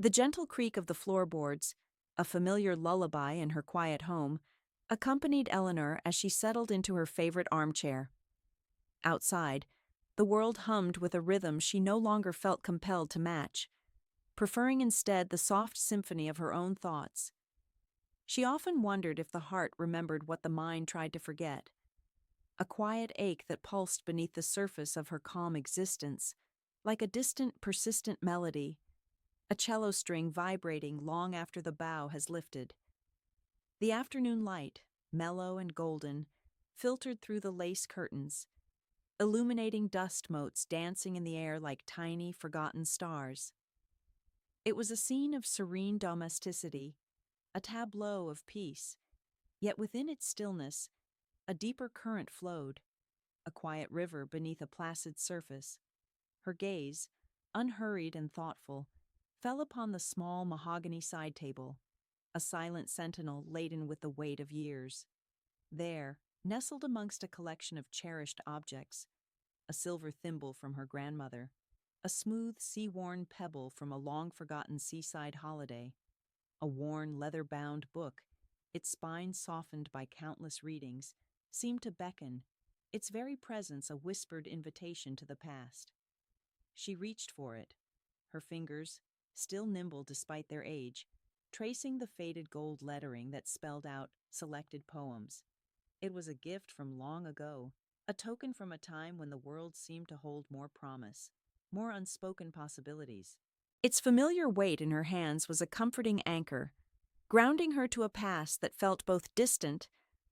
The gentle creak of the floorboards, a familiar lullaby in her quiet home, accompanied Eleanor as she settled into her favorite armchair. Outside, the world hummed with a rhythm she no longer felt compelled to match, preferring instead the soft symphony of her own thoughts. She often wondered if the heart remembered what the mind tried to forget, a quiet ache that pulsed beneath the surface of her calm existence, like a distant, persistent melody, a cello string vibrating long after the bow has lifted. The afternoon light, mellow and golden, filtered through the lace curtains, illuminating dust motes dancing in the air like tiny, forgotten stars. It was a scene of serene domesticity, a tableau of peace, yet within its stillness, a deeper current flowed, a quiet river beneath a placid surface. Her gaze, unhurried and thoughtful, fell upon the small mahogany side table, a silent sentinel laden with the weight of years. There, nestled amongst a collection of cherished objects, a silver thimble from her grandmother, a smooth, sea-worn pebble from a long-forgotten seaside holiday, a worn, leather-bound book, its spine softened by countless readings, seemed to beckon, its very presence a whispered invitation to the past. She reached for it, her fingers, still nimble despite their age, tracing the faded gold lettering that spelled out selected poems. It was a gift from long ago, a token from a time when the world seemed to hold more promise, more unspoken possibilities. Its familiar weight in her hands was a comforting anchor, grounding her to a past that felt both distant,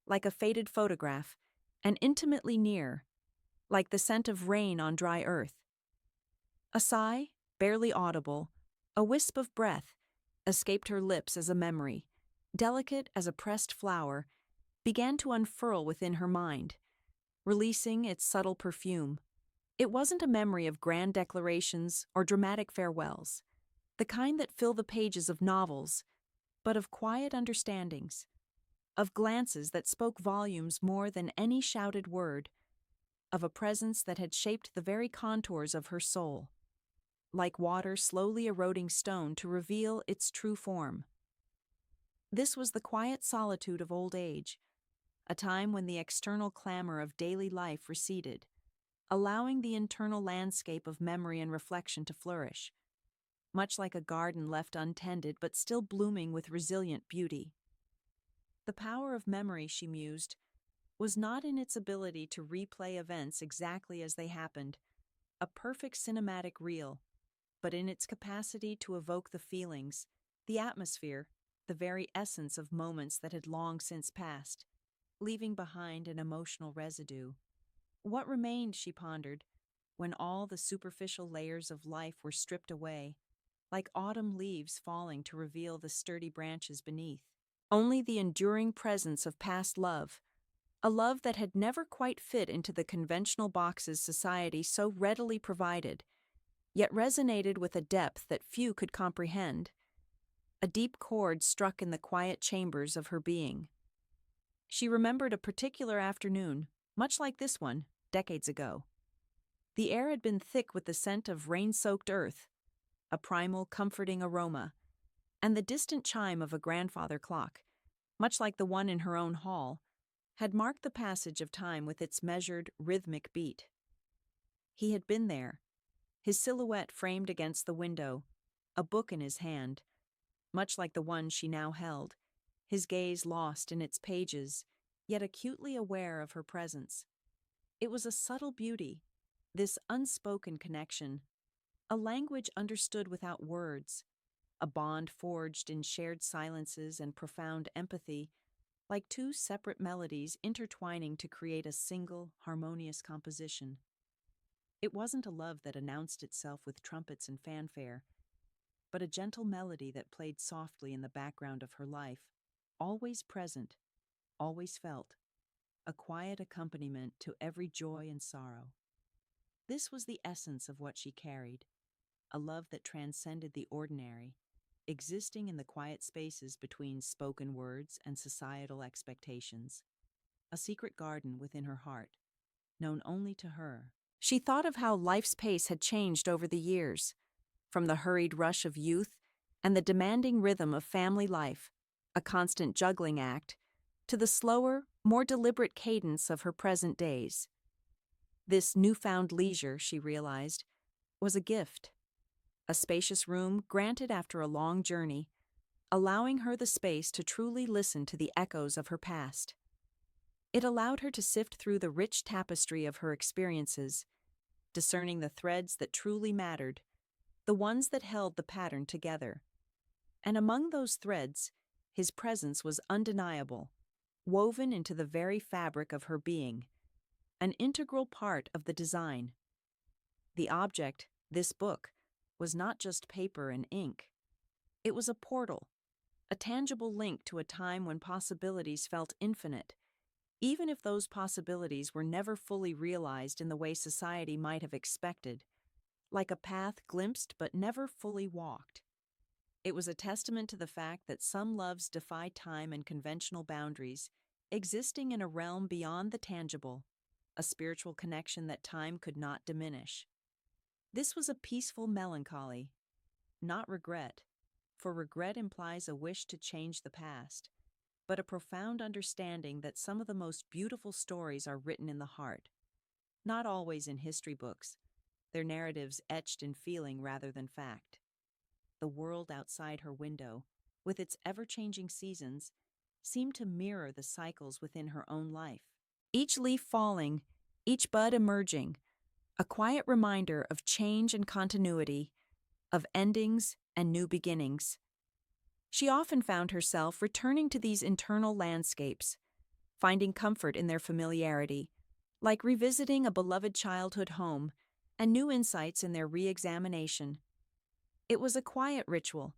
like a faded photograph, and intimately near, like the scent of rain on dry earth. A sigh, barely audible, a wisp of breath, escaped her lips as a memory, delicate as a pressed flower, began to unfurl within her mind, releasing its subtle perfume. It wasn't a memory of grand declarations or dramatic farewells, the kind that fill the pages of novels, but of quiet understandings, of glances that spoke volumes more than any shouted word, of a presence that had shaped the very contours of her soul, like water slowly eroding stone to reveal its true form. This was the quiet solitude of old age, a time when the external clamor of daily life receded, allowing the internal landscape of memory and reflection to flourish, much like a garden left untended but still blooming with resilient beauty. The power of memory, she mused, was not in its ability to replay events exactly as they happened, a perfect cinematic reel, but in its capacity to evoke the feelings, the atmosphere, the very essence of moments that had long since passed, leaving behind an emotional residue. What remained, she pondered, when all the superficial layers of life were stripped away, like autumn leaves falling to reveal the sturdy branches beneath? Only the enduring presence of past love, a love that had never quite fit into the conventional boxes society so readily provided, yet resonated with a depth that few could comprehend. A deep chord struck in the quiet chambers of her being. She remembered a particular afternoon, much like this one, decades ago. The air had been thick with the scent of rain-soaked earth, a primal, comforting aroma, and the distant chime of a grandfather clock, much like the one in her own hall, had marked the passage of time with its measured, rhythmic beat. He had been there, his silhouette framed against the window, a book in his hand, much like the one she now held, his gaze lost in its pages, yet acutely aware of her presence. It was a subtle beauty, this unspoken connection, a language understood without words, a bond forged in shared silences and profound empathy, like two separate melodies intertwining to create a single, harmonious composition. It wasn't a love that announced itself with trumpets and fanfare, but a gentle melody that played softly in the background of her life, always present, always felt, a quiet accompaniment to every joy and sorrow. This was the essence of what she carried, a love that transcended the ordinary, existing in the quiet spaces between spoken words and societal expectations, a secret garden within her heart, known only to her. She thought of how life's pace had changed over the years, from the hurried rush of youth and the demanding rhythm of family life, a constant juggling act, to the slower, more deliberate cadence of her present days. This newfound leisure, she realized, was a gift, a spacious room granted after a long journey, allowing her the space to truly listen to the echoes of her past. It allowed her to sift through the rich tapestry of her experiences, discerning the threads that truly mattered, the ones that held the pattern together. And among those threads, his presence was undeniable, woven into the very fabric of her being, an integral part of the design. The object, this book, was not just paper and ink. It was a portal, a tangible link to a time when possibilities felt infinite, even if those possibilities were never fully realized in the way society might have expected, like a path glimpsed but never fully walked. It was a testament to the fact that some loves defy time and conventional boundaries, existing in a realm beyond the tangible, a spiritual connection that time could not diminish. This was a peaceful melancholy, not regret, for regret implies a wish to change the past, but a profound understanding that some of the most beautiful stories are written in the heart, not always in history books, their narratives etched in feeling rather than fact. The world outside her window, with its ever-changing seasons, seemed to mirror the cycles within her own life. Each leaf falling, each bud emerging, a quiet reminder of change and continuity, of endings and new beginnings. She often found herself returning to these internal landscapes, finding comfort in their familiarity, like revisiting a beloved childhood home, and new insights in their re-examination. It was a quiet ritual,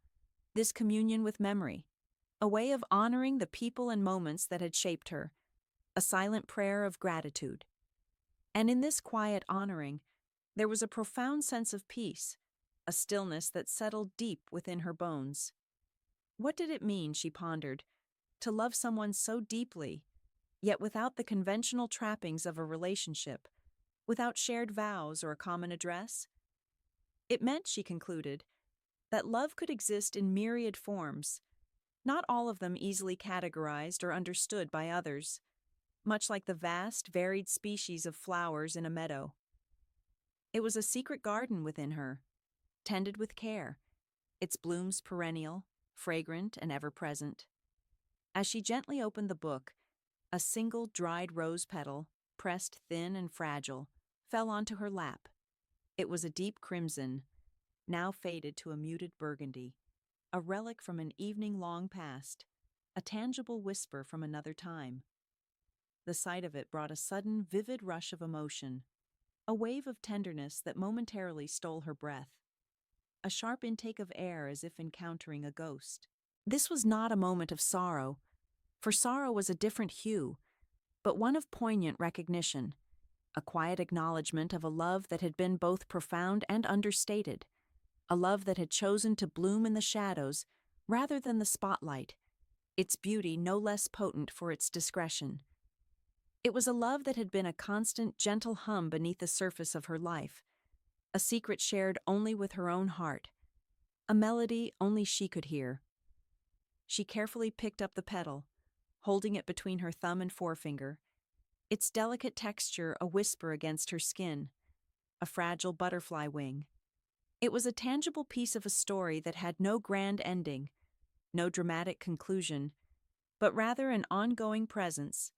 this communion with memory, a way of honoring the people and moments that had shaped her, a silent prayer of gratitude. And in this quiet honoring, there was a profound sense of peace, a stillness that settled deep within her bones. What did it mean, she pondered, to love someone so deeply, yet without the conventional trappings of a relationship, without shared vows or a common address? It meant, she concluded, that love could exist in myriad forms, not all of them easily categorized or understood by others, much like the vast, varied species of flowers in a meadow. It was a secret garden within her, tended with care, its blooms perennial, fragrant and ever-present. As she gently opened the book, a single dried rose petal, pressed thin and fragile, fell onto her lap. It was a deep crimson, now faded to a muted burgundy, a relic from an evening long past, a tangible whisper from another time. The sight of it brought a sudden, vivid rush of emotion, a wave of tenderness that momentarily stole her breath, a sharp intake of air as if encountering a ghost. This was not a moment of sorrow, for sorrow was a different hue, but one of poignant recognition, a quiet acknowledgement of a love that had been both profound and understated, a love that had chosen to bloom in the shadows rather than the spotlight, its beauty no less potent for its discretion. It was a love that had been a constant, gentle hum beneath the surface of her life, a secret shared only with her own heart, a melody only she could hear. She carefully picked up the petal, holding it between her thumb and forefinger, its delicate texture a whisper against her skin, a fragile butterfly wing. It was a tangible piece of a story that had no grand ending, no dramatic conclusion, but rather an ongoing presence,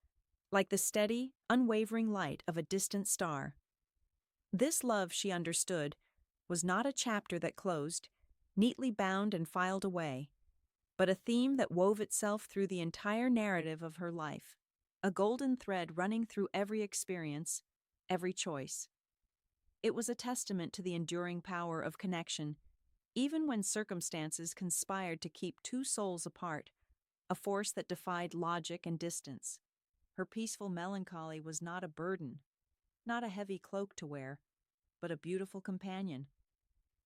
like the steady, unwavering light of a distant star. This love, she understood, was not a chapter that closed, neatly bound and filed away, but a theme that wove itself through the entire narrative of her life, a golden thread running through every experience, every choice. It was a testament to the enduring power of connection, even when circumstances conspired to keep two souls apart, a force that defied logic and distance. Her peaceful melancholy was not a burden, not a heavy cloak to wear, but a beautiful companion,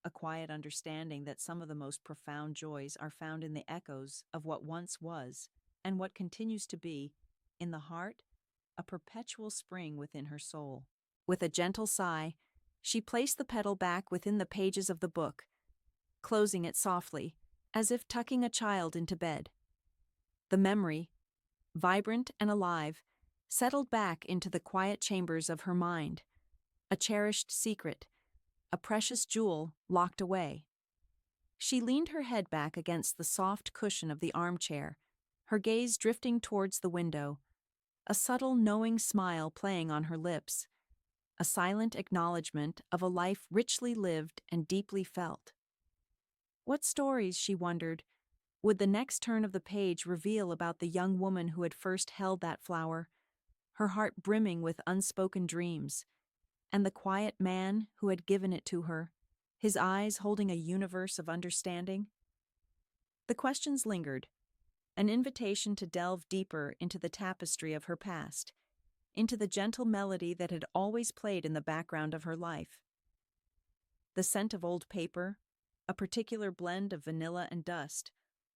a quiet understanding that some of the most profound joys are found in the echoes of what once was, and what continues to be, in the heart, a perpetual spring within her soul. With a gentle sigh, she placed the petal back within the pages of the book, closing it softly, as if tucking a child into bed. The memory, vibrant and alive, settled back into the quiet chambers of her mind, a cherished secret, a precious jewel locked away. She leaned her head back against the soft cushion of the armchair, her gaze drifting towards the window, a subtle knowing smile playing on her lips, a silent acknowledgement of a life richly lived and deeply felt. What stories, she wondered, would the next turn of the page reveal about the young woman who had first held that flower, her heart brimming with unspoken dreams, and the quiet man who had given it to her, his eyes holding a universe of understanding? The questions lingered, an invitation to delve deeper into the tapestry of her past, into the gentle melody that had always played in the background of her life. The scent of old paper, a particular blend of vanilla and dust,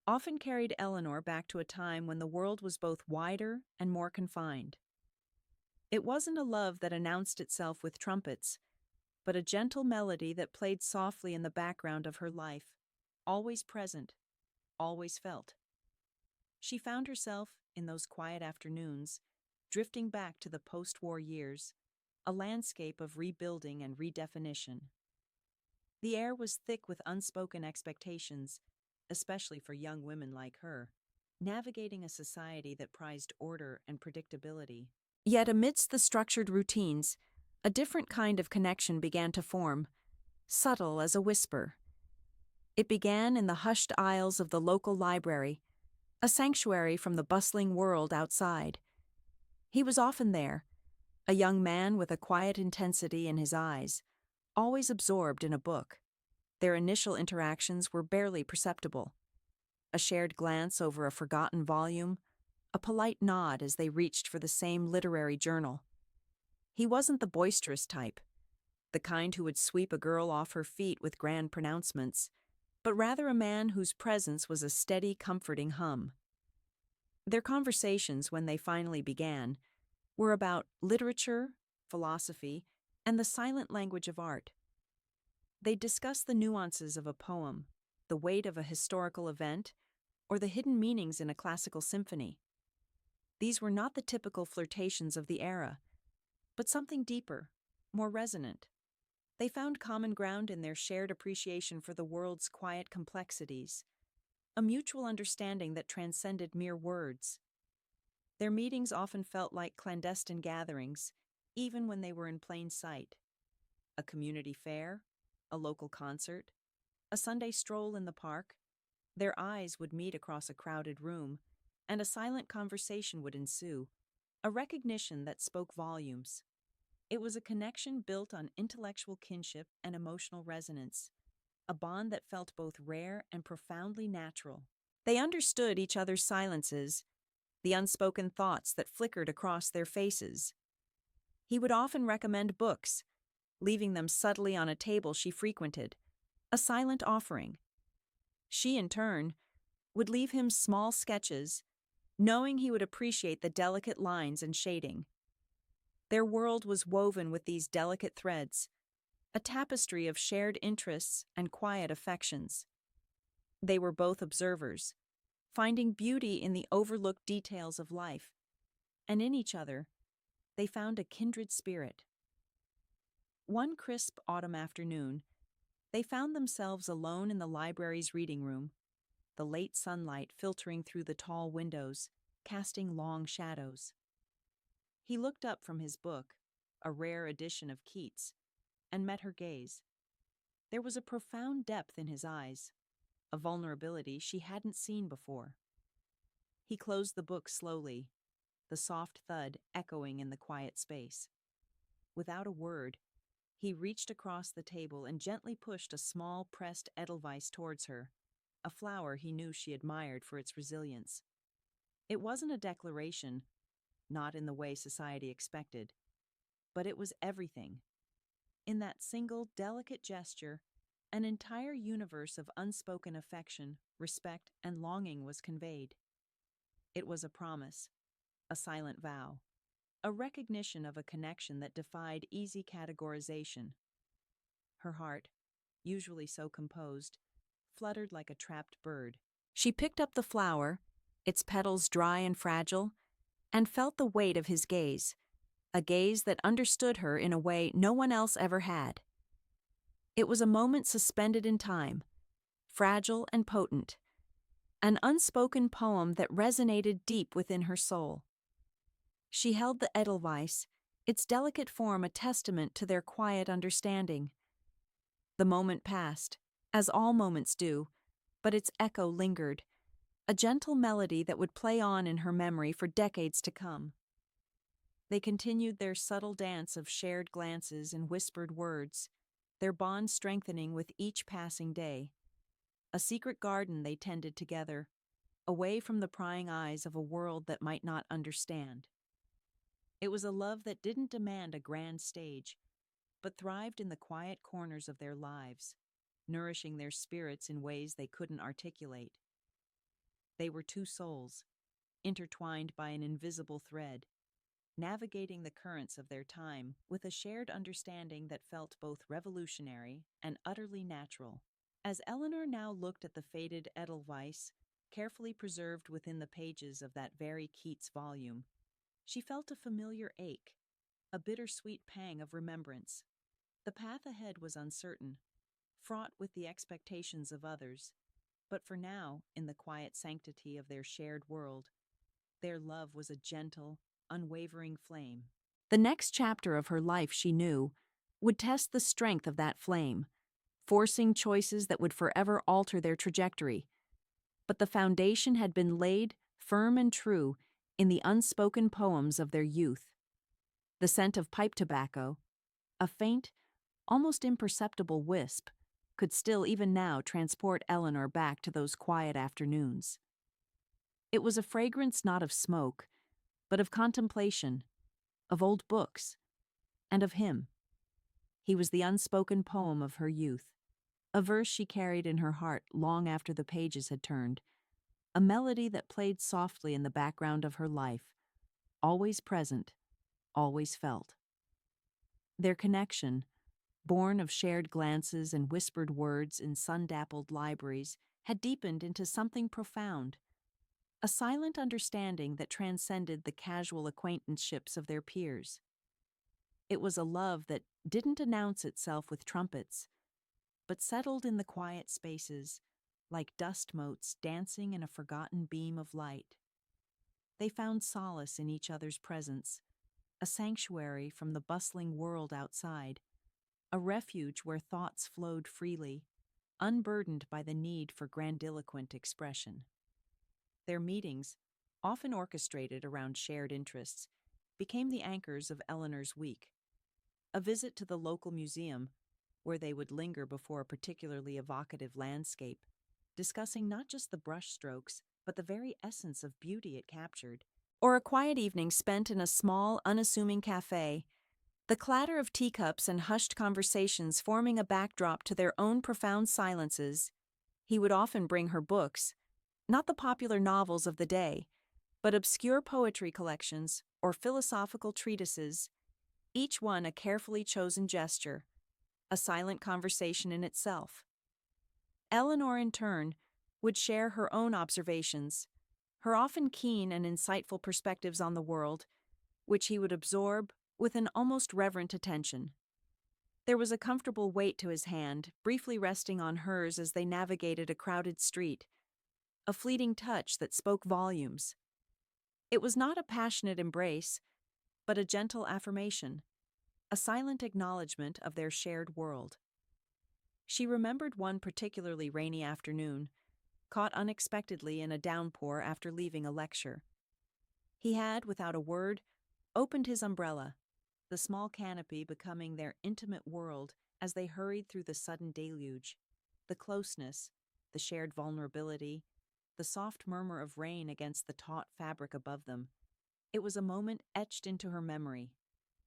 often carried Eleanor back to a time when the world was both wider and more confined. It wasn't a love that announced itself with trumpets, but a gentle melody that played softly in the background of her life, always present, always felt. She found herself, in those quiet afternoons, drifting back to the post-war years, a landscape of rebuilding and redefinition. The air was thick with unspoken expectations, especially for young women like her, navigating a society that prized order and predictability. Yet amidst the structured routines, a different kind of connection began to form, subtle as a whisper. It began in the hushed aisles of the local library, a sanctuary from the bustling world outside. He was often there, a young man with a quiet intensity in his eyes, always absorbed in a book. Their initial interactions were barely perceptible. A shared glance over a forgotten volume, a polite nod as they reached for the same literary journal. He wasn't the boisterous type, the kind who would sweep a girl off her feet with grand pronouncements, but rather a man whose presence was a steady, comforting hum. Their conversations, when they finally began, were about literature, philosophy, and the silent language of art. They discussed the nuances of a poem, the weight of a historical event, or the hidden meanings in a classical symphony. These were not the typical flirtations of the era, but something deeper, more resonant. They found common ground in their shared appreciation for the world's quiet complexities, a mutual understanding that transcended mere words. Their meetings often felt like clandestine gatherings, even when they were in plain sight. A community fair, a local concert, a Sunday stroll in the park, their eyes would meet across a crowded room, and a silent conversation would ensue, a recognition that spoke volumes. It was a connection built on intellectual kinship and emotional resonance, a bond that felt both rare and profoundly natural. They understood each other's silences, the unspoken thoughts that flickered across their faces. He would often recommend books, leaving them subtly on a table she frequented, a silent offering. She, in turn, would leave him small sketches, knowing he would appreciate the delicate lines and shading. Their world was woven with these delicate threads, a tapestry of shared interests and quiet affections. They were both observers, finding beauty in the overlooked details of life, and in each other, they found a kindred spirit. One crisp autumn afternoon, they found themselves alone in the library's reading room, the late sunlight filtering through the tall windows, casting long shadows. He looked up from his book, a rare edition of Keats, and met her gaze. There was a profound depth in his eyes, a vulnerability she hadn't seen before. He closed the book slowly, the soft thud echoing in the quiet space. Without a word, he reached across the table and gently pushed a small pressed edelweiss towards her, a flower he knew she admired for its resilience. It wasn't a declaration, not in the way society expected, but it was everything. In that single, delicate gesture, an entire universe of unspoken affection, respect, and longing was conveyed. It was a promise, a silent vow, a recognition of a connection that defied easy categorization. Her heart, usually so composed, fluttered like a trapped bird. She picked up the flower, its petals dry and fragile, and felt the weight of his gaze, a gaze that understood her in a way no one else ever had. It was a moment suspended in time, fragile and potent, an unspoken poem that resonated deep within her soul. She held the Edelweiss, its delicate form a testament to their quiet understanding. The moment passed, as all moments do, but its echo lingered, a gentle melody that would play on in her memory for decades to come. They continued their subtle dance of shared glances and whispered words, their bond strengthening with each passing day. A secret garden they tended together, away from the prying eyes of a world that might not understand. It was a love that didn't demand a grand stage, but thrived in the quiet corners of their lives, nourishing their spirits in ways they couldn't articulate. They were two souls, intertwined by an invisible thread, navigating the currents of their time with a shared understanding that felt both revolutionary and utterly natural. As Eleanor now looked at the faded Edelweiss, carefully preserved within the pages of that very Keats volume, she felt a familiar ache, a bittersweet pang of remembrance. The path ahead was uncertain, fraught with the expectations of others, but for now, in the quiet sanctity of their shared world, their love was a gentle, unwavering flame. The next chapter of her life, she knew, would test the strength of that flame, forcing choices that would forever alter their trajectory. But the foundation had been laid, firm and true, in the unspoken poems of their youth. The scent of pipe tobacco, a faint, almost imperceptible wisp, could still even now transport Eleanor back to those quiet afternoons. It was a fragrance not of smoke, but of contemplation, of old books, and of him. He was the unspoken poem of her youth, a verse she carried in her heart long after the pages had turned, a melody that played softly in the background of her life, always present, always felt. Their connection, born of shared glances and whispered words in sun-dappled libraries, had deepened into something profound, a silent understanding that transcended the casual acquaintanceships of their peers. It was a love that didn't announce itself with trumpets, but settled in the quiet spaces, like dust motes dancing in a forgotten beam of light. They found solace in each other's presence, a sanctuary from the bustling world outside, a refuge where thoughts flowed freely, unburdened by the need for grandiloquent expression. Their meetings, often orchestrated around shared interests, became the anchors of Eleanor's week. A visit to the local museum, where they would linger before a particularly evocative landscape, discussing not just the brushstrokes, but the very essence of beauty it captured. Or a quiet evening spent in a small, unassuming cafe, the clatter of teacups and hushed conversations forming a backdrop to their own profound silences. He would often bring her books, not the popular novels of the day, but obscure poetry collections or philosophical treatises, each one a carefully chosen gesture, a silent conversation in itself. Eleanor, in turn, would share her own observations, her often keen and insightful perspectives on the world, which he would absorb with an almost reverent attention. There was a comfortable weight to his hand, briefly resting on hers as they navigated a crowded street, a fleeting touch that spoke volumes. It was not a passionate embrace, but a gentle affirmation, a silent acknowledgement of their shared world. She remembered one particularly rainy afternoon, caught unexpectedly in a downpour after leaving a lecture. He had, without a word, opened his umbrella, the small canopy becoming their intimate world as they hurried through the sudden deluge. The closeness, the shared vulnerability, the soft murmur of rain against the taut fabric above them. It was a moment etched into her memory,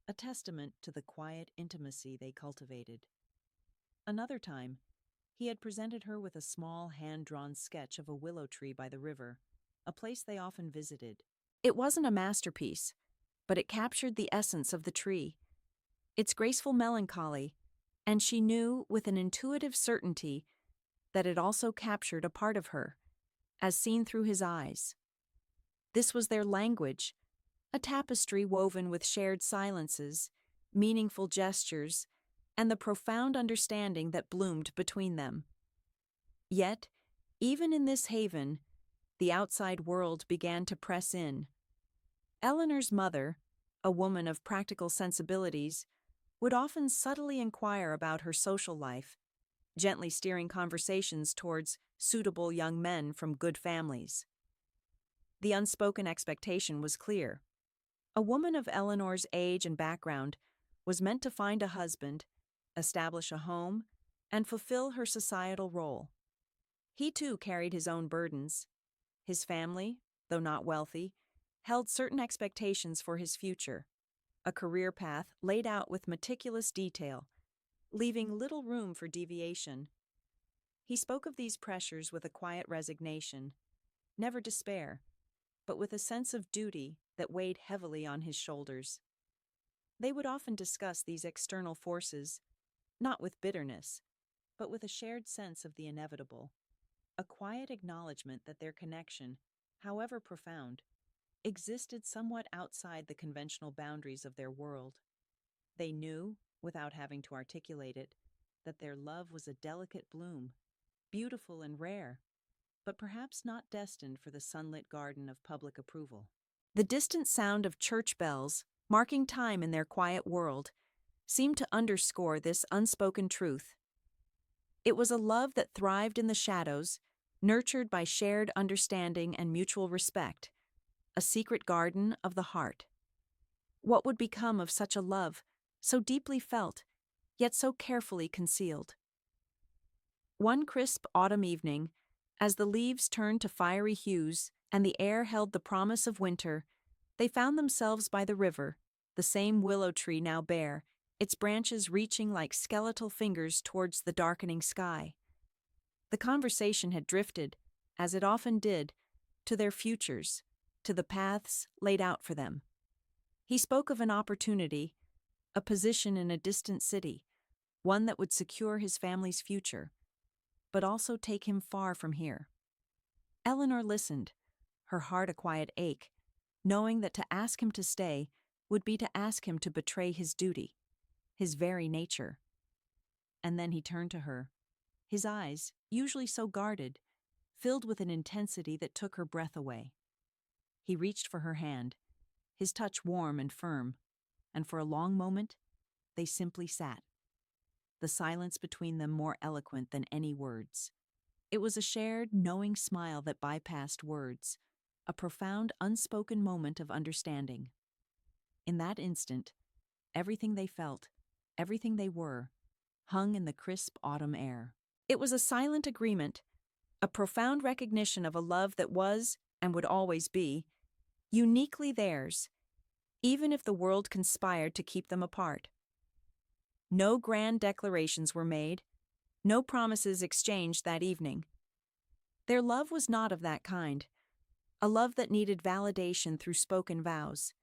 a testament to the quiet intimacy they cultivated. Another time, he had presented her with a small hand-drawn sketch of a willow tree by the river, a place they often visited. It wasn't a masterpiece, but it captured the essence of the tree, its graceful melancholy, and she knew with an intuitive certainty that it also captured a part of her, as seen through his eyes. This was their language, a tapestry woven with shared silences, meaningful gestures, and the profound understanding that bloomed between them. Yet, even in this haven, the outside world began to press in. Eleanor's mother, a woman of practical sensibilities, would often subtly inquire about her social life, gently steering conversations towards suitable young men from good families. The unspoken expectation was clear. A woman of Eleanor's age and background was meant to find a husband, establish a home, and fulfill her societal role. He too carried his own burdens. His family, though not wealthy, held certain expectations for his future, a career path laid out with meticulous detail, leaving little room for deviation. He spoke of these pressures with a quiet resignation, never despair, but with a sense of duty that weighed heavily on his shoulders. They would often discuss these external forces, not with bitterness, but with a shared sense of the inevitable, a quiet acknowledgement that their connection, however profound, existed somewhat outside the conventional boundaries of their world. They knew, without having to articulate it, that their love was a delicate bloom, beautiful and rare, but perhaps not destined for the sunlit garden of public approval. The distant sound of church bells, marking time in their quiet world, seemed to underscore this unspoken truth. It was a love that thrived in the shadows, nurtured by shared understanding and mutual respect, a secret garden of the heart. What would become of such a love, so deeply felt, yet so carefully concealed? One crisp autumn evening, as the leaves turned to fiery hues and the air held the promise of winter, they found themselves by the river, the same willow tree now bare, its branches reaching like skeletal fingers towards the darkening sky. The conversation had drifted, as it often did, to their futures, to the paths laid out for them. He spoke of an opportunity, a position in a distant city, one that would secure his family's future, but also take him far from here. Eleanor listened, her heart a quiet ache, knowing that to ask him to stay would be to ask him to betray his duty, his very nature. And then he turned to her, his eyes, usually so guarded, filled with an intensity that took her breath away. He reached for her hand, his touch warm and firm, and for a long moment, they simply sat, the silence between them more eloquent than any words. It was a shared, knowing smile that bypassed words, a profound, unspoken moment of understanding. In that instant, everything they felt, everything they were, hung in the crisp autumn air. It was a silent agreement, a profound recognition of a love that was, and would always be, uniquely theirs, even if the world conspired to keep them apart. No grand declarations were made, no promises exchanged that evening. Their love was not of that kind, a love that needed validation through spoken vows.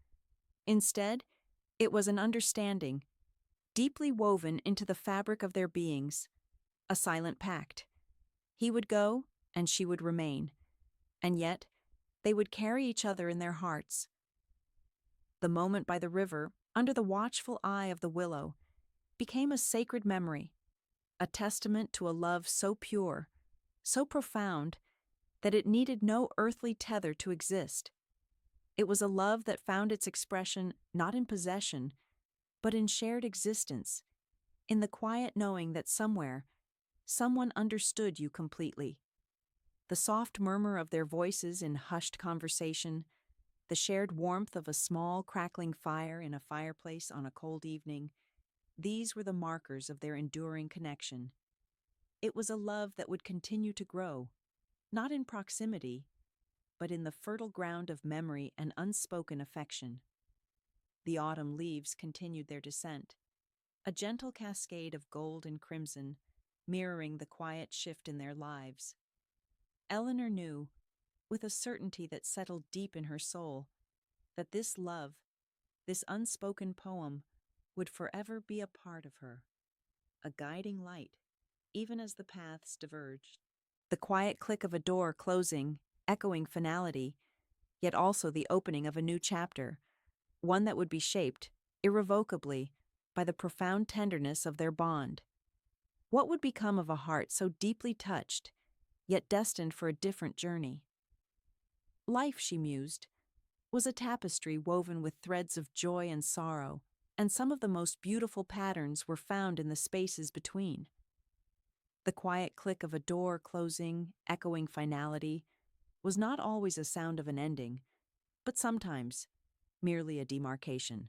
Instead, it was an understanding, deeply woven into the fabric of their beings, a silent pact. He would go, and she would remain, and yet they would carry each other in their hearts. The moment by the river, under the watchful eye of the willow, became a sacred memory, a testament to a love so pure, so profound, that it needed no earthly tether to exist. It was a love that found its expression not in possession, but in shared existence, in the quiet knowing that somewhere, someone understood you completely. The soft murmur of their voices in hushed conversation, the shared warmth of a small crackling fire in a fireplace on a cold evening, these were the markers of their enduring connection. It was a love that would continue to grow, not in proximity, but in the fertile ground of memory and unspoken affection. The autumn leaves continued their descent, a gentle cascade of gold and crimson, mirroring the quiet shift in their lives. Eleanor knew, with a certainty that settled deep in her soul, that this love, this unspoken poem, would forever be a part of her, a guiding light, even as the paths diverged. The quiet click of a door closing, echoing finality, yet also the opening of a new chapter, one that would be shaped, irrevocably, by the profound tenderness of their bond. What would become of a heart so deeply touched, yet destined for a different journey? Life, she mused, was a tapestry woven with threads of joy and sorrow, and some of the most beautiful patterns were found in the spaces between. The quiet click of a door closing, echoing finality, was not always a sound of an ending, but sometimes merely a demarcation.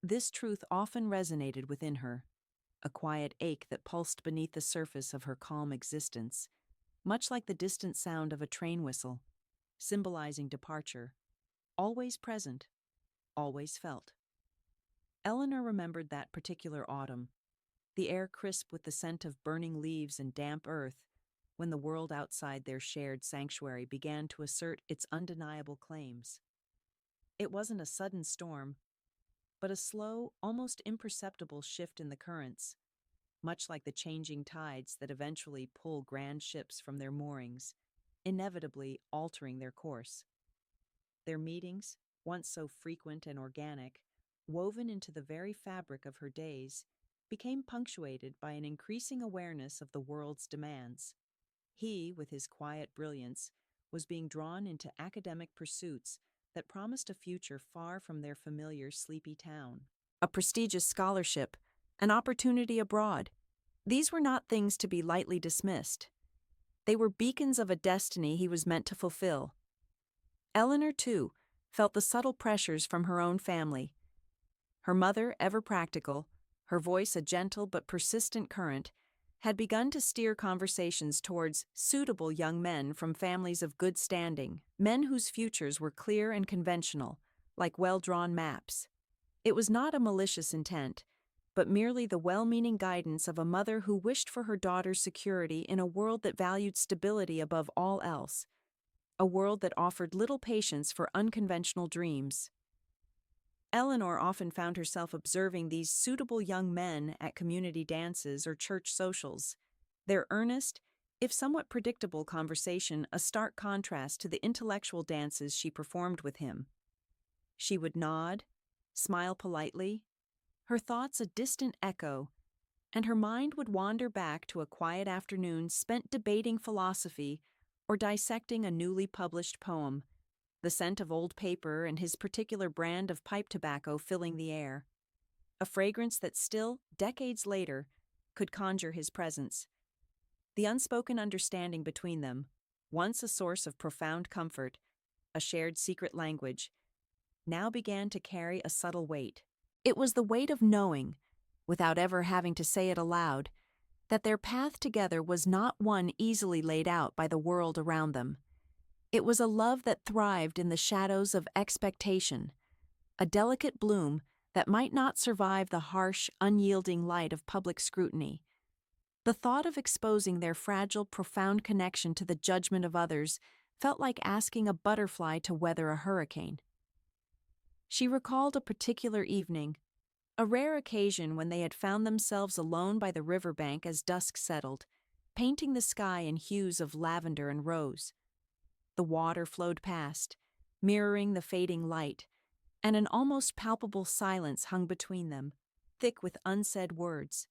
This truth often resonated within her, a quiet ache that pulsed beneath the surface of her calm existence, much like the distant sound of a train whistle, symbolizing departure, always present, always felt. Eleanor remembered that particular autumn, the air crisp with the scent of burning leaves and damp earth, when the world outside their shared sanctuary began to assert its undeniable claims. It wasn't a sudden storm, but a slow, almost imperceptible shift in the currents, much like the changing tides that eventually pull grand ships from their moorings, inevitably altering their course. Their meetings, once so frequent and organic, woven into the very fabric of her days, became punctuated by an increasing awareness of the world's demands. He, with his quiet brilliance, was being drawn into academic pursuits that promised a future far from their familiar sleepy town. A prestigious scholarship, an opportunity abroad. These were not things to be lightly dismissed. They were beacons of a destiny he was meant to fulfill. Eleanor, too, felt the subtle pressures from her own family. Her mother, ever practical, her voice a gentle but persistent current, had begun to steer conversations towards suitable young men from families of good standing, men whose futures were clear and conventional, like well-drawn maps. It was not a malicious intent, but merely the well-meaning guidance of a mother who wished for her daughter's security in a world that valued stability above all else, a world that offered little patience for unconventional dreams. Eleanor often found herself observing these suitable young men at community dances or church socials, their earnest, if somewhat predictable conversation a stark contrast to the intellectual dances she performed with him. She would nod, smile politely, her thoughts a distant echo, and her mind would wander back to a quiet afternoon spent debating philosophy or dissecting a newly published poem, the scent of old paper and his particular brand of pipe tobacco filling the air, a fragrance that still, decades later, could conjure his presence. The unspoken understanding between them, once a source of profound comfort, a shared secret language, now began to carry a subtle weight. It was the weight of knowing, without ever having to say it aloud, that their path together was not one easily laid out by the world around them. It was a love that thrived in the shadows of expectation, a delicate bloom that might not survive the harsh, unyielding light of public scrutiny. The thought of exposing their fragile, profound connection to the judgment of others felt like asking a butterfly to weather a hurricane. She recalled a particular evening, a rare occasion when they had found themselves alone by the riverbank as dusk settled, painting the sky in hues of lavender and rose. The water flowed past, mirroring the fading light, and an almost palpable silence hung between them, thick with unsaid words.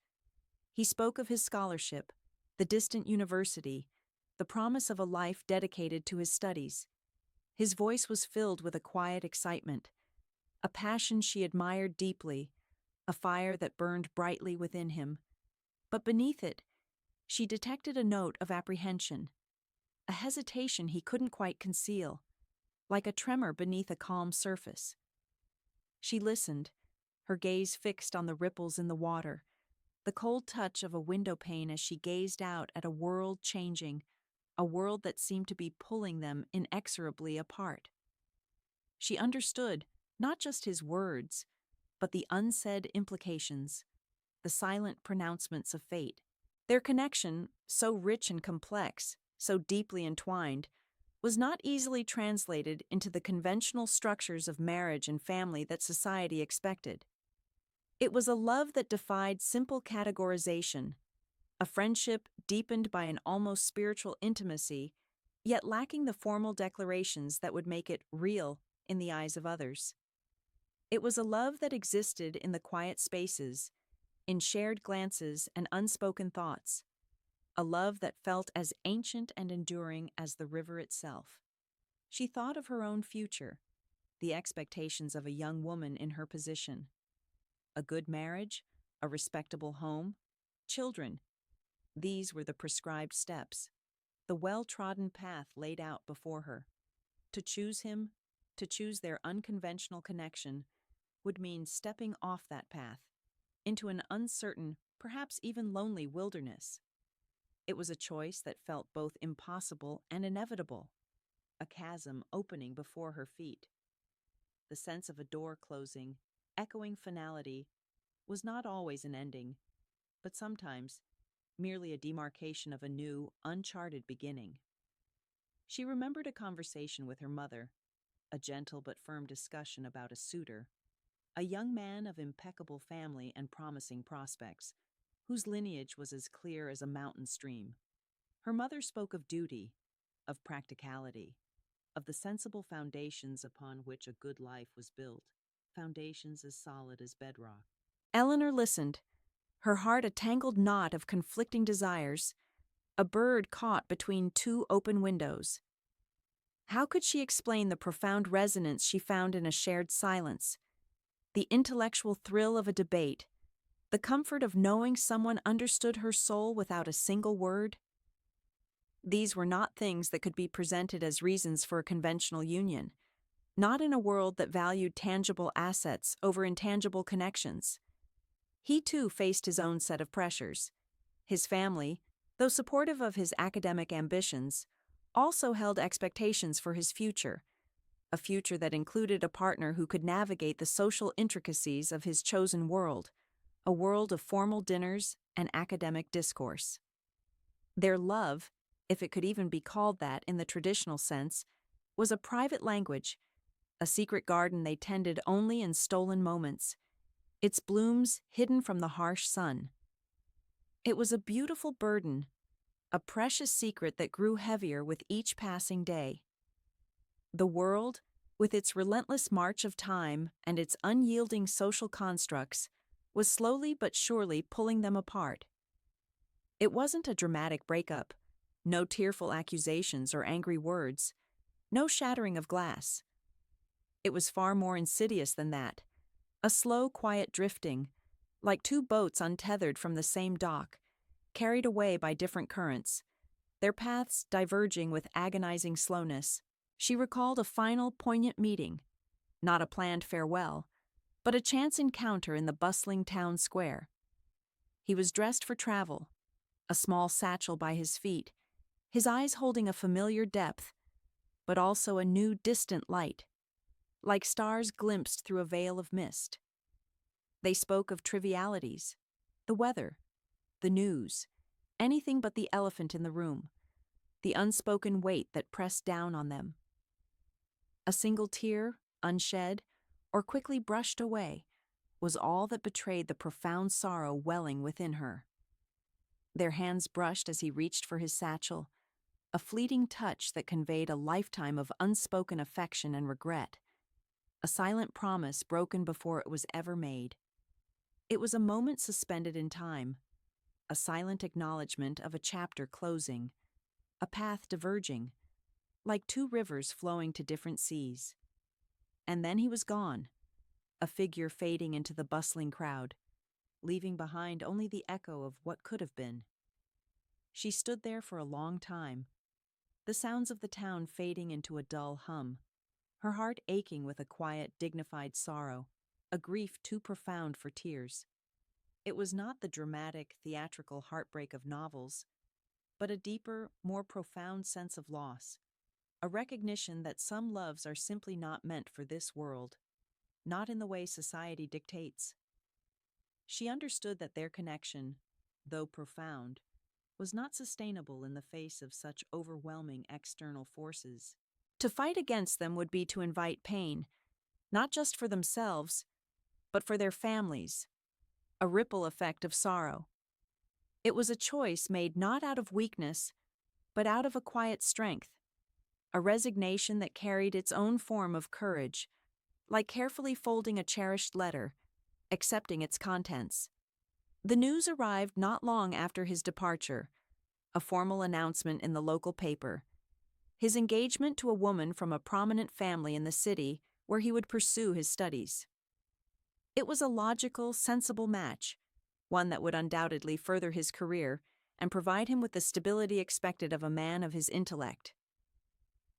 He spoke of his scholarship, the distant university, the promise of a life dedicated to his studies. His voice was filled with a quiet excitement, a passion she admired deeply, a fire that burned brightly within him. But beneath it, she detected a note of apprehension, a hesitation he couldn't quite conceal, like a tremor beneath a calm surface. She listened, her gaze fixed on the ripples in the water, the cold touch of a window pane as she gazed out at a world changing, a world that seemed to be pulling them inexorably apart. She understood not just his words, but the unsaid implications, the silent pronouncements of fate. Their connection, so rich and complex, so deeply entwined, was not easily translated into the conventional structures of marriage and family that society expected. It was a love that defied simple categorization, a friendship deepened by an almost spiritual intimacy, yet lacking the formal declarations that would make it real in the eyes of others. It was a love that existed in the quiet spaces, in shared glances and unspoken thoughts, a love that felt as ancient and enduring as the river itself. She thought of her own future, the expectations of a young woman in her position. A good marriage, a respectable home, children. These were the prescribed steps, the well-trodden path laid out before her. To choose him, to choose their unconventional connection, would mean stepping off that path, into an uncertain, perhaps even lonely wilderness. It was a choice that felt both impossible and inevitable, a chasm opening before her feet. The sense of a door closing, echoing finality, was not always an ending, but sometimes merely a demarcation of a new, uncharted beginning. She remembered a conversation with her mother, a gentle but firm discussion about a suitor, a young man of impeccable family and promising prospects, whose lineage was as clear as a mountain stream. Her mother spoke of duty, of practicality, of the sensible foundations upon which a good life was built, foundations as solid as bedrock. Eleanor listened, her heart a tangled knot of conflicting desires, a bird caught between two open windows. How could she explain the profound resonance she found in a shared silence, the intellectual thrill of a debate, the comfort of knowing someone understood her soul without a single word? These were not things that could be presented as reasons for a conventional union, not in a world that valued tangible assets over intangible connections. He too faced his own set of pressures. His family, though supportive of his academic ambitions, also held expectations for his future, a future that included a partner who could navigate the social intricacies of his chosen world, a world of formal dinners and academic discourse. Their love, if it could even be called that in the traditional sense, was a private language, a secret garden they tended only in stolen moments, its blooms hidden from the harsh sun. It was a beautiful burden, a precious secret that grew heavier with each passing day. The world, with its relentless march of time and its unyielding social constructs, was slowly but surely pulling them apart. It wasn't a dramatic breakup, no tearful accusations or angry words, no shattering of glass. It was far more insidious than that, a slow, quiet drifting, like two boats untethered from the same dock, carried away by different currents, their paths diverging with agonizing slowness. She recalled a final, poignant meeting, not a planned farewell, but a chance encounter in the bustling town square. He was dressed for travel, a small satchel by his feet, his eyes holding a familiar depth, but also a new, distant light, like stars glimpsed through a veil of mist. They spoke of trivialities, the weather, the news, anything but the elephant in the room, the unspoken weight that pressed down on them. A single tear, unshed, or quickly brushed away, was all that betrayed the profound sorrow welling within her. Their hands brushed as he reached for his satchel, a fleeting touch that conveyed a lifetime of unspoken affection and regret, a silent promise broken before it was ever made. It was a moment suspended in time, a silent acknowledgement of a chapter closing, a path diverging, like two rivers flowing to different seas. And then he was gone, a figure fading into the bustling crowd, leaving behind only the echo of what could have been. She stood there for a long time, the sounds of the town fading into a dull hum, her heart aching with a quiet, dignified sorrow, a grief too profound for tears. It was not the dramatic, theatrical heartbreak of novels, but a deeper, more profound sense of loss, a recognition that some loves are simply not meant for this world, not in the way society dictates. She understood that their connection, though profound, was not sustainable in the face of such overwhelming external forces. To fight against them would be to invite pain, not just for themselves, but for their families, a ripple effect of sorrow. It was a choice made not out of weakness, but out of a quiet strength, a resignation that carried its own form of courage, like carefully folding a cherished letter, accepting its contents. The news arrived not long after his departure, a formal announcement in the local paper. His engagement to a woman from a prominent family in the city where he would pursue his studies. It was a logical, sensible match, one that would undoubtedly further his career and provide him with the stability expected of a man of his intellect.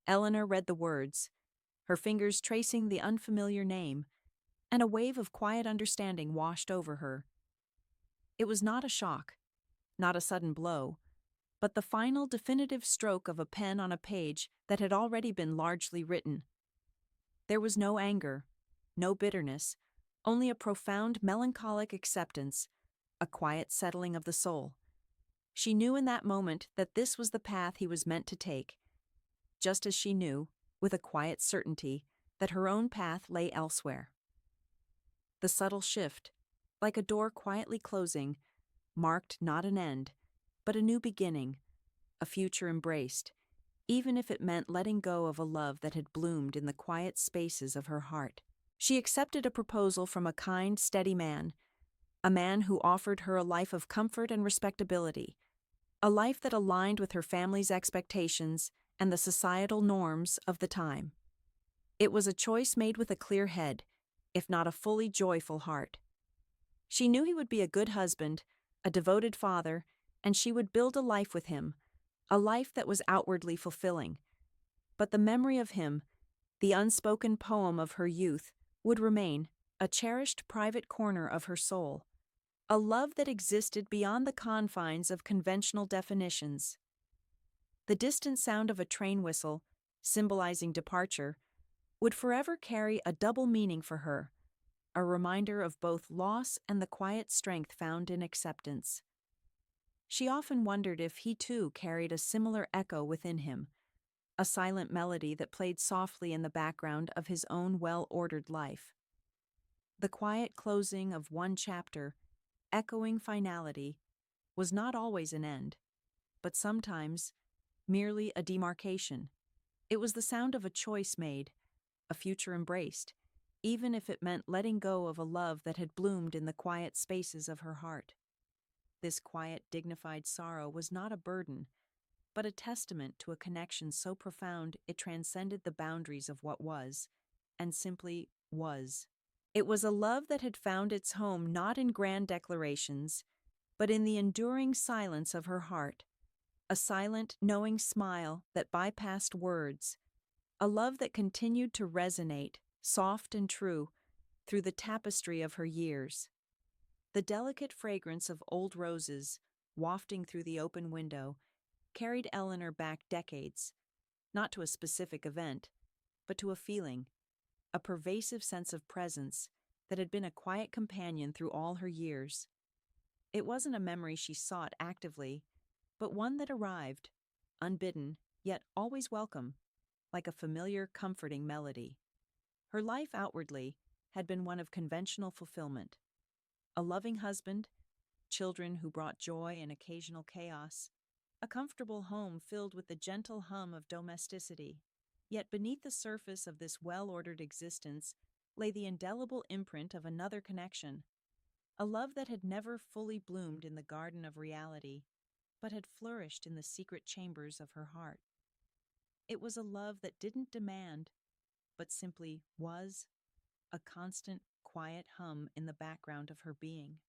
Eleanor read the words, her fingers tracing the unfamiliar name, and a wave of quiet understanding washed over her. It was not a shock, not a sudden blow, but the final definitive stroke of a pen on a page that had already been largely written. There was no anger, no bitterness, only a profound melancholic acceptance, a quiet settling of the soul. She knew in that moment that this was the path he was meant to take, just as she knew, with a quiet certainty, that her own path lay elsewhere. The subtle shift, like a door quietly closing, marked not an end, but a new beginning, a future embraced, even if it meant letting go of a love that had bloomed in the quiet spaces of her heart. She accepted a proposal from a kind, steady man, a man who offered her a life of comfort and respectability, a life that aligned with her family's expectations and the societal norms of the time. It was a choice made with a clear head, if not a fully joyful heart. She knew he would be a good husband, a devoted father, and she would build a life with him, a life that was outwardly fulfilling. But the memory of him, the unspoken poem of her youth, would remain, a cherished private corner of her soul, a love that existed beyond the confines of conventional definitions. The distant sound of a train whistle, symbolizing departure, would forever carry a double meaning for her, a reminder of both loss and the quiet strength found in acceptance. She often wondered if he too carried a similar echo within him, a silent melody that played softly in the background of his own well-ordered life. The quiet closing of one chapter, echoing finality, was not always an end, but sometimes merely a demarcation. It was the sound of a choice made, a future embraced, even if it meant letting go of a love that had bloomed in the quiet spaces of her heart. This quiet, dignified sorrow was not a burden, but a testament to a connection so profound it transcended the boundaries of what was, and simply was. It was a love that had found its home not in grand declarations, but in the enduring silence of her heart, a silent, knowing smile that bypassed words, a love that continued to resonate, soft and true, through the tapestry of her years. The delicate fragrance of old roses, wafting through the open window, carried Eleanor back decades, not to a specific event, but to a feeling, a pervasive sense of presence that had been a quiet companion through all her years. It wasn't a memory she sought actively, but one that arrived, unbidden, yet always welcome, like a familiar, comforting melody. Her life outwardly had been one of conventional fulfillment. A loving husband, children who brought joy in occasional chaos, a comfortable home filled with the gentle hum of domesticity. Yet beneath the surface of this well-ordered existence lay the indelible imprint of another connection, a love that had never fully bloomed in the garden of reality, but had flourished in the secret chambers of her heart. It was a love that didn't demand, but simply was, a constant, quiet hum in the background of her being.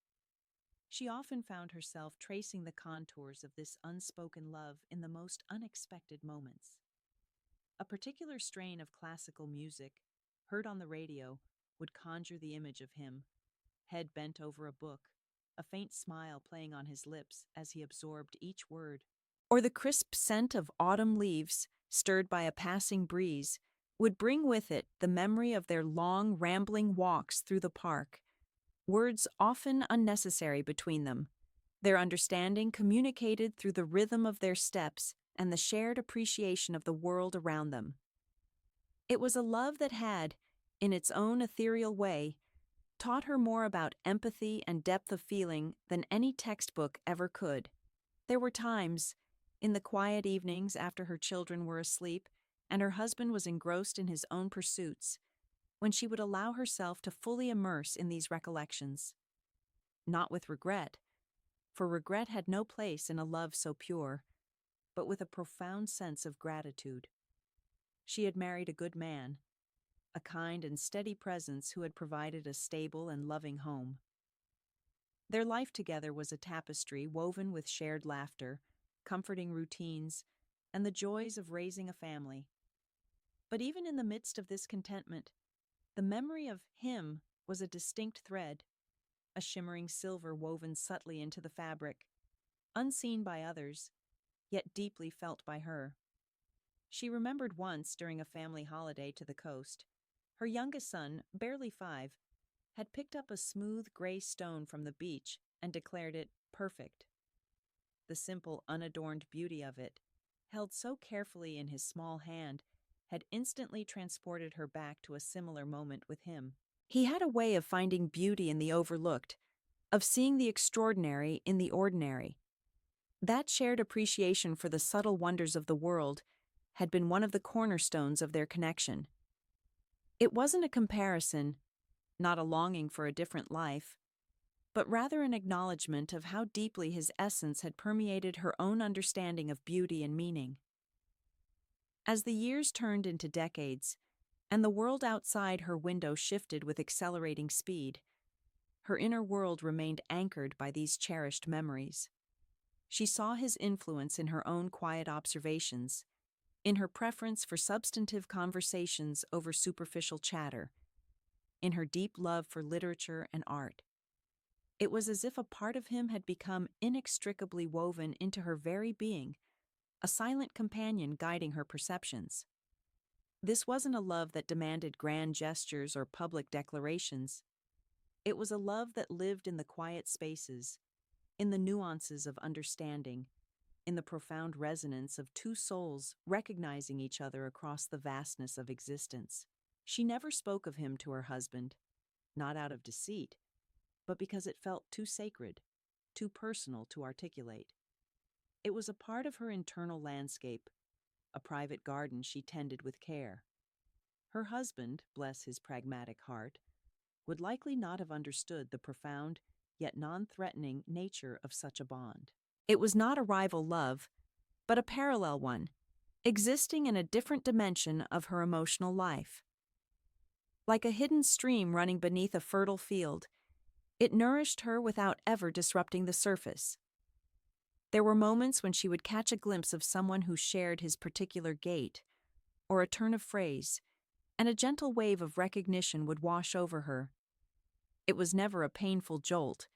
She often found herself tracing the contours of this unspoken love in the most unexpected moments. A particular strain of classical music, heard on the radio, would conjure the image of him, head bent over a book, a faint smile playing on his lips as he absorbed each word. Or the crisp scent of autumn leaves, stirred by a passing breeze, would bring with it the memory of their long, rambling walks through the park, words often unnecessary between them, their understanding communicated through the rhythm of their steps and the shared appreciation of the world around them. It was a love that had, in its own ethereal way, taught her more about empathy and depth of feeling than any textbook ever could. There were times, in the quiet evenings after her children were asleep and her husband was engrossed in his own pursuits, when she would allow herself to fully immerse in these recollections. Not with regret, for regret had no place in a love so pure, but with a profound sense of gratitude. She had married a good man, a kind and steady presence who had provided a stable and loving home. Their life together was a tapestry woven with shared laughter, comforting routines, and the joys of raising a family. But even in the midst of this contentment, the memory of him was a distinct thread, a shimmering silver woven subtly into the fabric, unseen by others, yet deeply felt by her. She remembered once during a family holiday to the coast, her youngest son, barely 5, had picked up a smooth gray stone from the beach and declared it perfect. The simple, unadorned beauty of it, held so carefully in his small hand, had instantly transported her back to a similar moment with him. He had a way of finding beauty in the overlooked, of seeing the extraordinary in the ordinary. That shared appreciation for the subtle wonders of the world had been one of the cornerstones of their connection. It wasn't a comparison, not a longing for a different life, but rather an acknowledgement of how deeply his essence had permeated her own understanding of beauty and meaning. As the years turned into decades, and the world outside her window shifted with accelerating speed, her inner world remained anchored by these cherished memories. She saw his influence in her own quiet observations, in her preference for substantive conversations over superficial chatter, in her deep love for literature and art. It was as if a part of him had become inextricably woven into her very being, a silent companion guiding her perceptions. This wasn't a love that demanded grand gestures or public declarations. It was a love that lived in the quiet spaces, in the nuances of understanding, in the profound resonance of two souls recognizing each other across the vastness of existence. She never spoke of him to her husband, not out of deceit, but because it felt too sacred, too personal to articulate. It was a part of her internal landscape, a private garden she tended with care. Her husband, bless his pragmatic heart, would likely not have understood the profound, yet non-threatening nature of such a bond. It was not a rival love, but a parallel one, existing in a different dimension of her emotional life. Like a hidden stream running beneath a fertile field, it nourished her without ever disrupting the surface. There were moments when she would catch a glimpse of someone who shared his particular gait, or a turn of phrase, and a gentle wave of recognition would wash over her. It was never a painful jolt,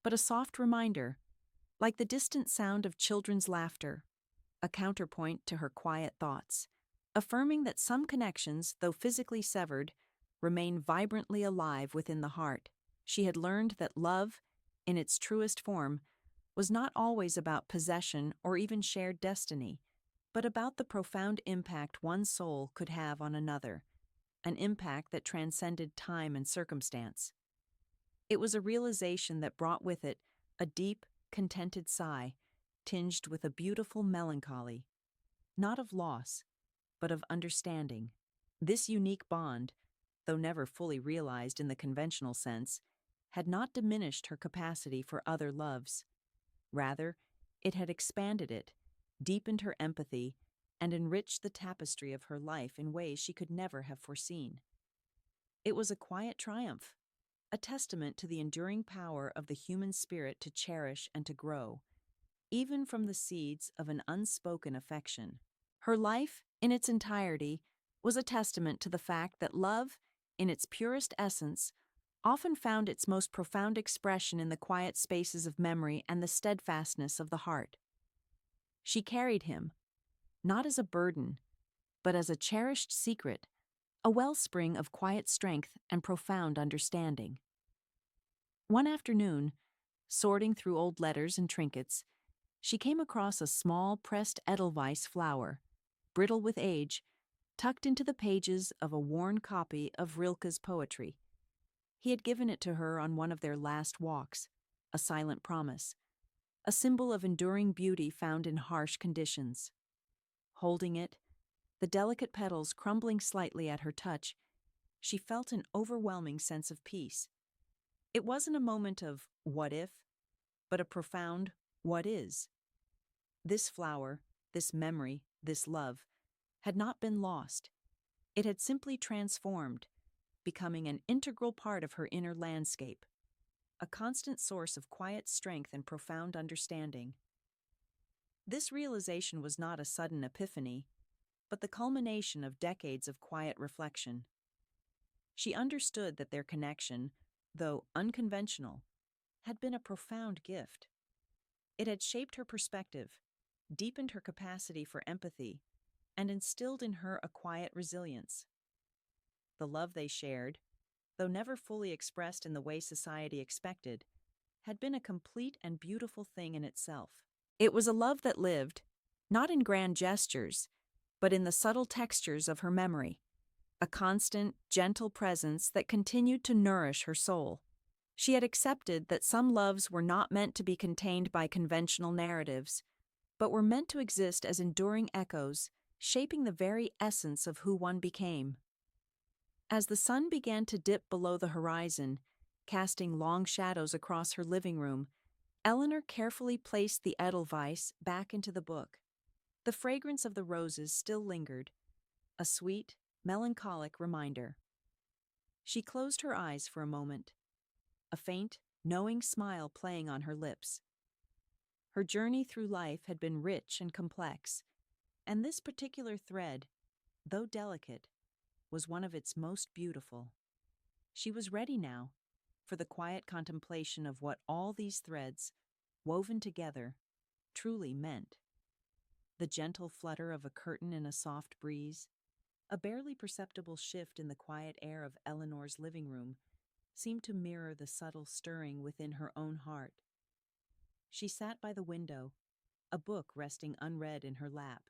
but a soft reminder, like the distant sound of children's laughter, a counterpoint to her quiet thoughts, affirming that some connections, though physically severed, remain vibrantly alive within the heart. She had learned that love, in its truest form, was not always about possession or even shared destiny, but about the profound impact one soul could have on another, an impact that transcended time and circumstance. It was a realization that brought with it a deep, contented sigh, tinged with a beautiful melancholy, not of loss, but of understanding. This unique bond, though never fully realized in the conventional sense, had not diminished her capacity for other loves. Rather, it had expanded it, deepened her empathy, and enriched the tapestry of her life in ways she could never have foreseen. It was a quiet triumph, a testament to the enduring power of the human spirit to cherish and to grow, even from the seeds of an unspoken affection. Her life, in its entirety, was a testament to the fact that love, in its purest essence, often found its most profound expression in the quiet spaces of memory and the steadfastness of the heart. She carried him, not as a burden, but as a cherished secret, a wellspring of quiet strength and profound understanding. One afternoon, sorting through old letters and trinkets, she came across a small pressed Edelweiss flower, brittle with age, tucked into the pages of a worn copy of Rilke's poetry. He had given it to her on one of their last walks, a silent promise, a symbol of enduring beauty found in harsh conditions. Holding it, the delicate petals crumbling slightly at her touch, she felt an overwhelming sense of peace. It wasn't a moment of what if, but a profound what is. This flower, this memory, this love, had not been lost. It had simply transformed, becoming an integral part of her inner landscape, a constant source of quiet strength and profound understanding. This realization was not a sudden epiphany, but the culmination of decades of quiet reflection. She understood that their connection, though unconventional, had been a profound gift. It had shaped her perspective, deepened her capacity for empathy, and instilled in her a quiet resilience. The love they shared, though never fully expressed in the way society expected, had been a complete and beautiful thing in itself. It was a love that lived, not in grand gestures, but in the subtle textures of her memory, a constant, gentle presence that continued to nourish her soul. She had accepted that some loves were not meant to be contained by conventional narratives, but were meant to exist as enduring echoes, shaping the very essence of who one became. As the sun began to dip below the horizon, casting long shadows across her living room, Eleanor carefully placed the Edelweiss back into the book. The fragrance of the roses still lingered, a sweet, melancholic reminder. She closed her eyes for a moment, a faint, knowing smile playing on her lips. Her journey through life had been rich and complex, and this particular thread, though delicate, was one of its most beautiful. She was ready now for the quiet contemplation of what all these threads, woven together, truly meant. The gentle flutter of a curtain in a soft breeze, a barely perceptible shift in the quiet air of Eleanor's living room, seemed to mirror the subtle stirring within her own heart. She sat by the window, a book resting unread in her lap,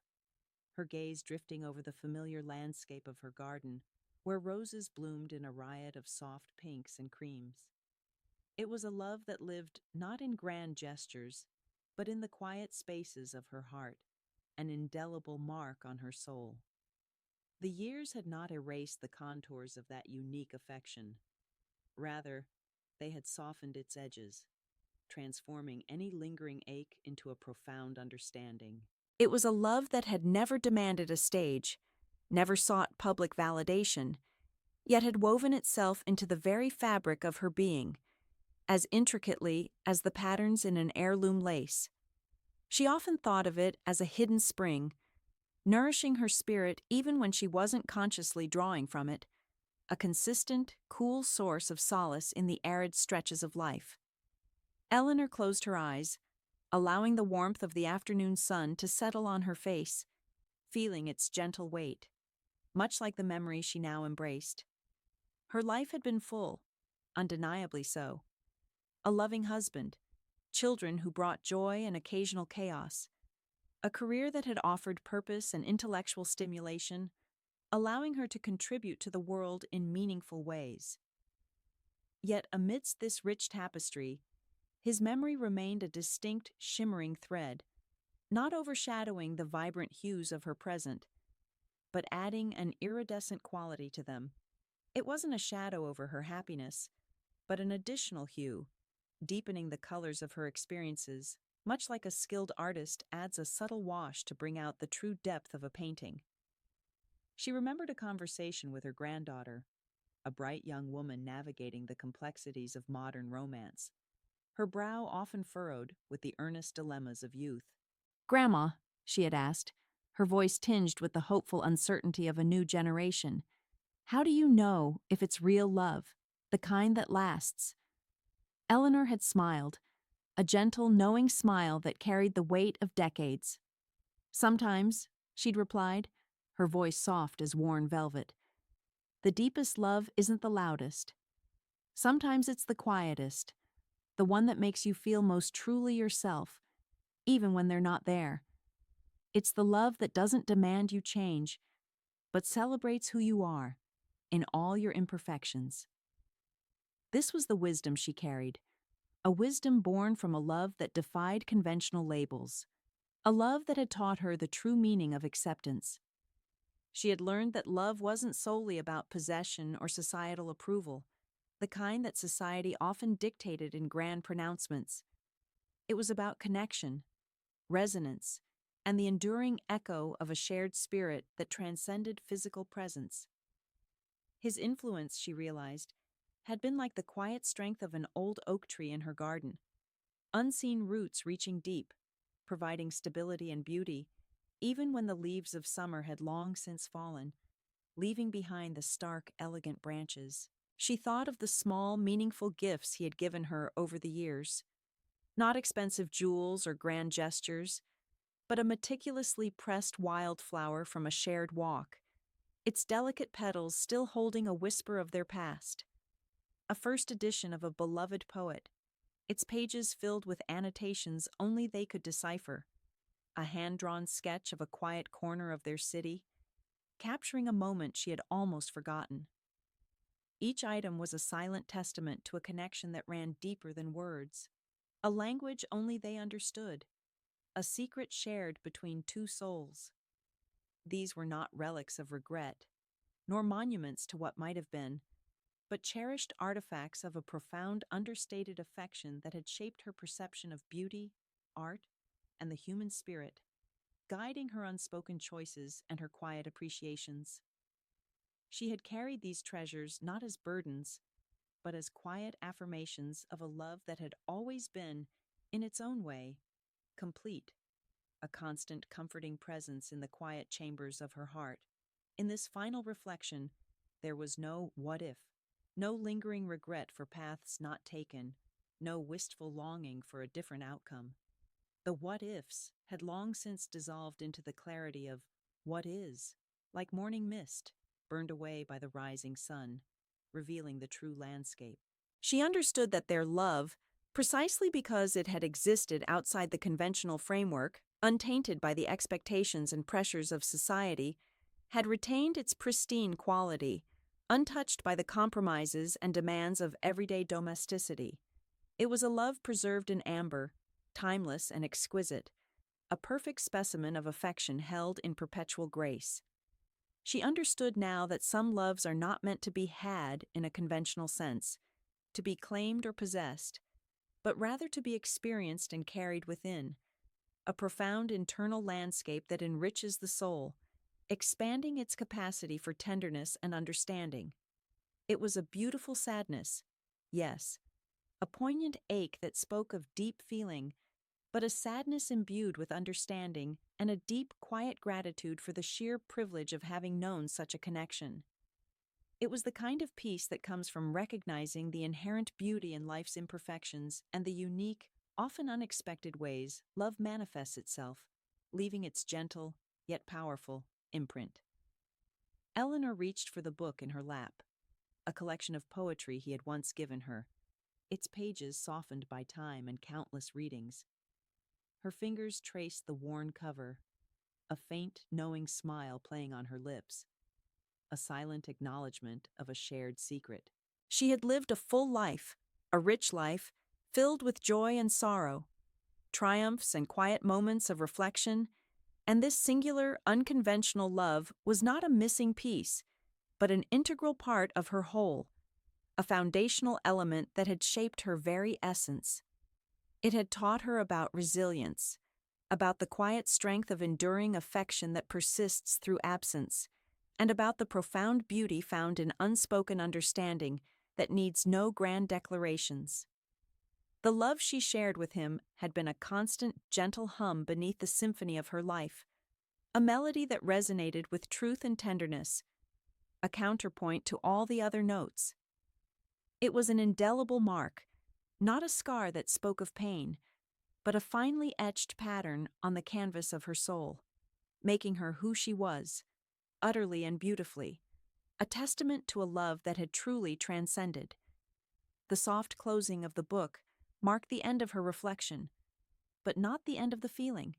her gaze drifting over the familiar landscape of her garden, where roses bloomed in a riot of soft pinks and creams. It was a love that lived not in grand gestures, but in the quiet spaces of her heart, an indelible mark on her soul. The years had not erased the contours of that unique affection. Rather, they had softened its edges, transforming any lingering ache into a profound understanding. It was a love that had never demanded a stage, never sought public validation, yet had woven itself into the very fabric of her being, as intricately as the patterns in an heirloom lace. She often thought of it as a hidden spring, nourishing her spirit even when she wasn't consciously drawing from it, a consistent, cool source of solace in the arid stretches of life. Eleanor closed her eyes, allowing the warmth of the afternoon sun to settle on her face, feeling its gentle weight, much like the memory she now embraced. Her life had been full, undeniably so. A loving husband, children who brought joy and occasional chaos, a career that had offered purpose and intellectual stimulation, allowing her to contribute to the world in meaningful ways. Yet amidst this rich tapestry, his memory remained a distinct, shimmering thread, not overshadowing the vibrant hues of her present, but adding an iridescent quality to them. It wasn't a shadow over her happiness, but an additional hue, deepening the colors of her experiences, much like a skilled artist adds a subtle wash to bring out the true depth of a painting. She remembered a conversation with her granddaughter, a bright young woman navigating the complexities of modern romance, her brow often furrowed with the earnest dilemmas of youth. "Grandma," she had asked, her voice tinged with the hopeful uncertainty of a new generation, "how do you know if it's real love, the kind that lasts?" Eleanor had smiled, a gentle, knowing smile that carried the weight of decades. "Sometimes," she'd replied, her voice soft as worn velvet, "the deepest love isn't the loudest. Sometimes it's the quietest, the one that makes you feel most truly yourself, even when they're not there. It's the love that doesn't demand you change, but celebrates who you are, in all your imperfections." This was the wisdom she carried, a wisdom born from a love that defied conventional labels, a love that had taught her the true meaning of acceptance. She had learned that love wasn't solely about possession or societal approval, the kind that society often dictated in grand pronouncements. It was about connection, resonance, and the enduring echo of a shared spirit that transcended physical presence. His influence, she realized, had been like the quiet strength of an old oak tree in her garden, unseen roots reaching deep, providing stability and beauty, even when the leaves of summer had long since fallen, leaving behind the stark, elegant branches. She thought of the small, meaningful gifts he had given her over the years. Not expensive jewels or grand gestures, but a meticulously pressed wildflower from a shared walk, its delicate petals still holding a whisper of their past. A first edition of a beloved poet, its pages filled with annotations only they could decipher. A hand-drawn sketch of a quiet corner of their city, capturing a moment she had almost forgotten. Each item was a silent testament to a connection that ran deeper than words, a language only they understood, a secret shared between two souls. These were not relics of regret, nor monuments to what might have been, but cherished artifacts of a profound, understated affection that had shaped her perception of beauty, art, and the human spirit, guiding her unspoken choices and her quiet appreciations. She had carried these treasures not as burdens, but as quiet affirmations of a love that had always been, in its own way, complete, a constant comforting presence in the quiet chambers of her heart. In this final reflection, there was no what if, no lingering regret for paths not taken, no wistful longing for a different outcome. The what ifs had long since dissolved into the clarity of what is, like morning mist, burned away by the rising sun, revealing the true landscape. She understood that their love, precisely because it had existed outside the conventional framework, untainted by the expectations and pressures of society, had retained its pristine quality, untouched by the compromises and demands of everyday domesticity. It was a love preserved in amber, timeless and exquisite, a perfect specimen of affection held in perpetual grace. She understood now that some loves are not meant to be had in a conventional sense, to be claimed or possessed, but rather to be experienced and carried within, a profound internal landscape that enriches the soul, expanding its capacity for tenderness and understanding. It was a beautiful sadness, yes, a poignant ache that spoke of deep feeling, but a sadness imbued with understanding and a deep, quiet gratitude for the sheer privilege of having known such a connection. It was the kind of peace that comes from recognizing the inherent beauty in life's imperfections and the unique, often unexpected ways love manifests itself, leaving its gentle, yet powerful, imprint. Eleanor reached for the book in her lap, a collection of poetry he had once given her, its pages softened by time and countless readings. Her fingers traced the worn cover, a faint, knowing smile playing on her lips, a silent acknowledgement of a shared secret. She had lived a full life, a rich life, filled with joy and sorrow, triumphs and quiet moments of reflection, and this singular, unconventional love was not a missing piece, but an integral part of her whole, a foundational element that had shaped her very essence. It had taught her about resilience, about the quiet strength of enduring affection that persists through absence, and about the profound beauty found in unspoken understanding that needs no grand declarations. The love she shared with him had been a constant, gentle hum beneath the symphony of her life, a melody that resonated with truth and tenderness, a counterpoint to all the other notes. It was an indelible mark, not a scar that spoke of pain, but a finely etched pattern on the canvas of her soul, making her who she was, utterly and beautifully, a testament to a love that had truly transcended. The soft closing of the book marked the end of her reflection, but not the end of the feeling.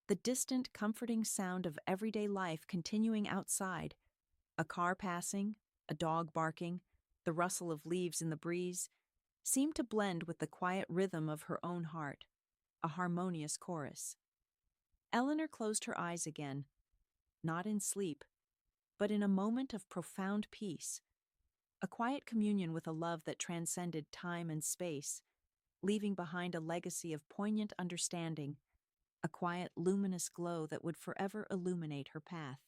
The distant, comforting sound of everyday life continuing outside, a car passing, a dog barking, The rustle of leaves in the breeze seemed to blend with the quiet rhythm of her own heart, a harmonious chorus. Eleanor closed her eyes again, not in sleep, but in a moment of profound peace, a quiet communion with a love that transcended time and space, leaving behind a legacy of poignant understanding, a quiet, luminous glow that would forever illuminate her path.